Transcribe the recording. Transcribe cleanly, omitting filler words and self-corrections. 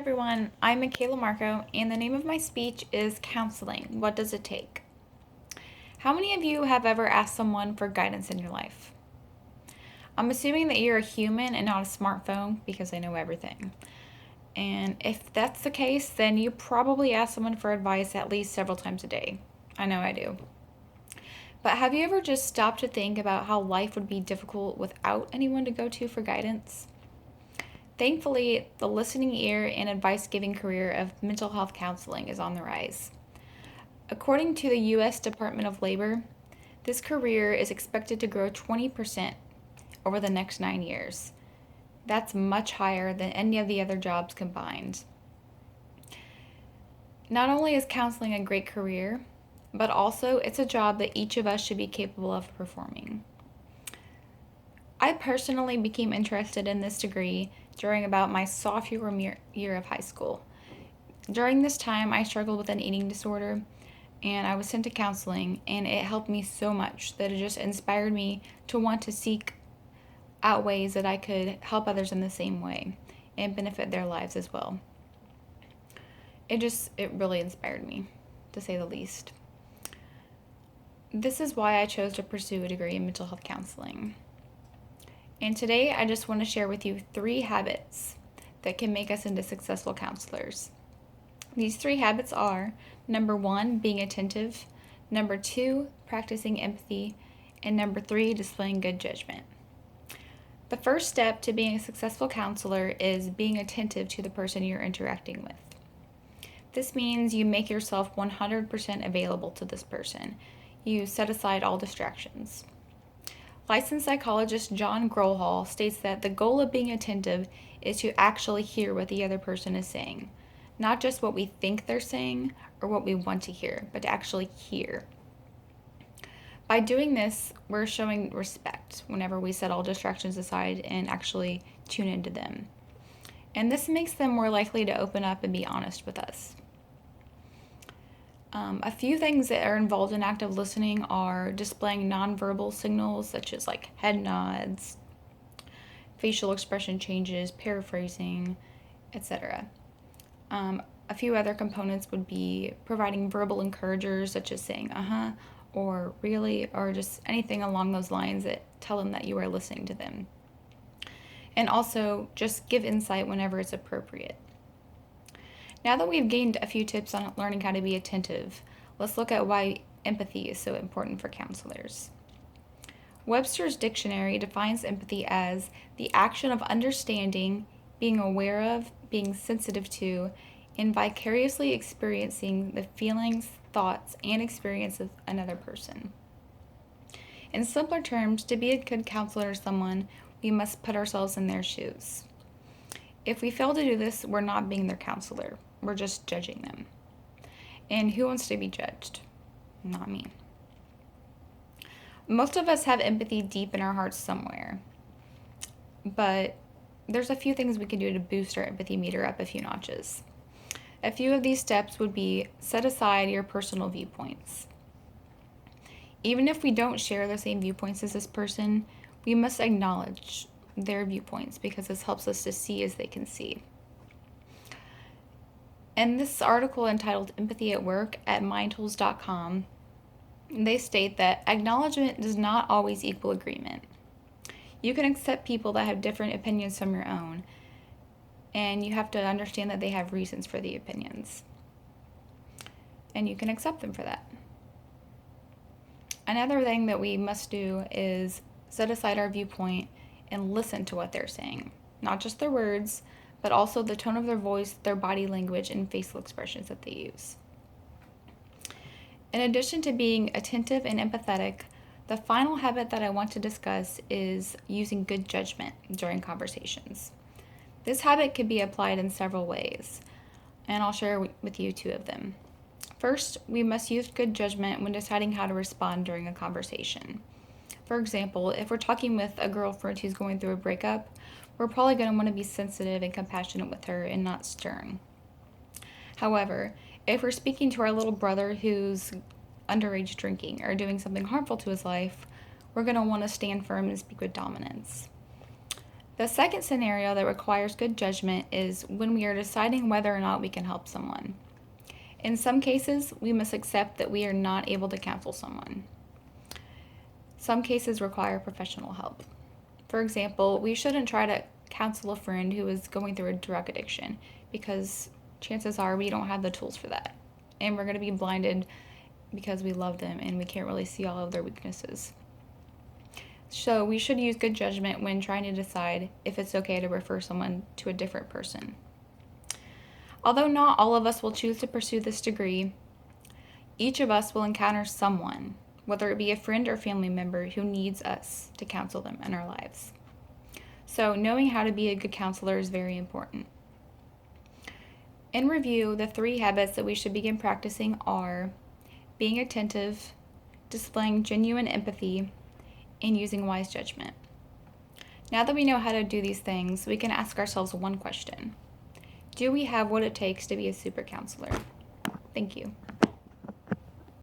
everyone, I'm Michaela Marco, and the name of my speech is Counseling. What does it take? How many of you have ever asked someone for guidance in your life? I'm assuming that you're a human and not a smartphone because I know everything. And if that's the case, then you probably ask someone for advice at least several times a day. I know I do. But have you ever just stopped to think about how life would be difficult without anyone to go to for guidance? Thankfully, the listening ear and advice giving career of mental health counseling is on the rise. According to the U.S. Department of Labor, this career is expected to grow 20% over the next 9 years. That's much higher than any of the other jobs combined. Not only is counseling a great career, but also it's a job that each of us should be capable of performing. I personally became interested in this degree during about my sophomore year of high school. During this time, I struggled with an eating disorder and I was sent to counseling, and it helped me so much that it just inspired me to want to seek out ways that I could help others in the same way and benefit their lives as well. It really inspired me, to say the least. This is why I chose to pursue a degree in mental health counseling. And today I just want to share with you 3 habits that can make us into successful counselors. These 3 habits are: number 1, being attentive; number 2, practicing empathy; and number 3, displaying good judgment. The first step to being a successful counselor is being attentive to the person you're interacting with. This means you make yourself 100% available to this person. You set aside all distractions. Licensed psychologist John Grohol states that the goal of being attentive is to actually hear what the other person is saying. Not just what we think they're saying or what we want to hear, but to actually hear. By doing this, we're showing respect whenever we set all distractions aside and actually tune into them. And this makes them more likely to open up and be honest with us. A few things that are involved in active listening are displaying nonverbal signals such as like head nods, facial expression changes, paraphrasing, etc. A few other components would be providing verbal encouragers such as saying or really, or just anything along those lines that tell them that you are listening to them. And also just give insight whenever it's appropriate. Now that we've gained a few tips on learning how to be attentive, let's look at why empathy is so important for counselors. Webster's dictionary defines empathy as the action of understanding, being aware of, being sensitive to, and vicariously experiencing the feelings, thoughts, and experience of another person. In simpler terms, to be a good counselor to someone, we must put ourselves in their shoes. If we fail to do this, we're not being their counselor. We're just judging them. And who wants to be judged? Not me. Most of us have empathy deep in our hearts somewhere. But there's a few things we can do to boost our empathy meter up a few notches. A few of these steps would be: set aside your personal viewpoints. Even if we don't share the same viewpoints as this person, we must acknowledge their viewpoints because this helps us to see as they can see. In this article entitled Empathy at Work at mindtools.com, they state that acknowledgement does not always equal agreement. You can accept people that have different opinions from your own, and you have to understand that they have reasons for the opinions. And you can accept them for that. Another thing that we must do is set aside our viewpoint and listen to what they're saying. Not just their words, but also the tone of their voice, their body language, and facial expressions that they use. In addition to being attentive and empathetic, the final habit that I want to discuss is using good judgment during conversations. This habit can be applied in several ways, and I'll share with you 2 of them. First, we must use good judgment when deciding how to respond during a conversation. For example, if we're talking with a girlfriend who's going through a breakup, we're probably going to want to be sensitive and compassionate with her and not stern. However, if we're speaking to our little brother who's underage drinking or doing something harmful to his life, we're going to want to stand firm and speak with dominance. The second scenario that requires good judgment is when we are deciding whether or not we can help someone. In some cases, we must accept that we are not able to counsel someone. Some cases require professional help. For example, we shouldn't try to counsel a friend who is going through a drug addiction because chances are we don't have the tools for that. And we're going to be blinded because we love them and we can't really see all of their weaknesses. So we should use good judgment when trying to decide if it's okay to refer someone to a different person. Although not all of us will choose to pursue this degree, each of us will encounter someone, whether it be a friend or family member, who needs us to counsel them in our lives. So knowing how to be a good counselor is very important. In review, the 3 habits that we should begin practicing are being attentive, displaying genuine empathy, and using wise judgment. Now that we know how to do these things, we can ask ourselves one question. Do we have what it takes to be a super counselor? Thank you.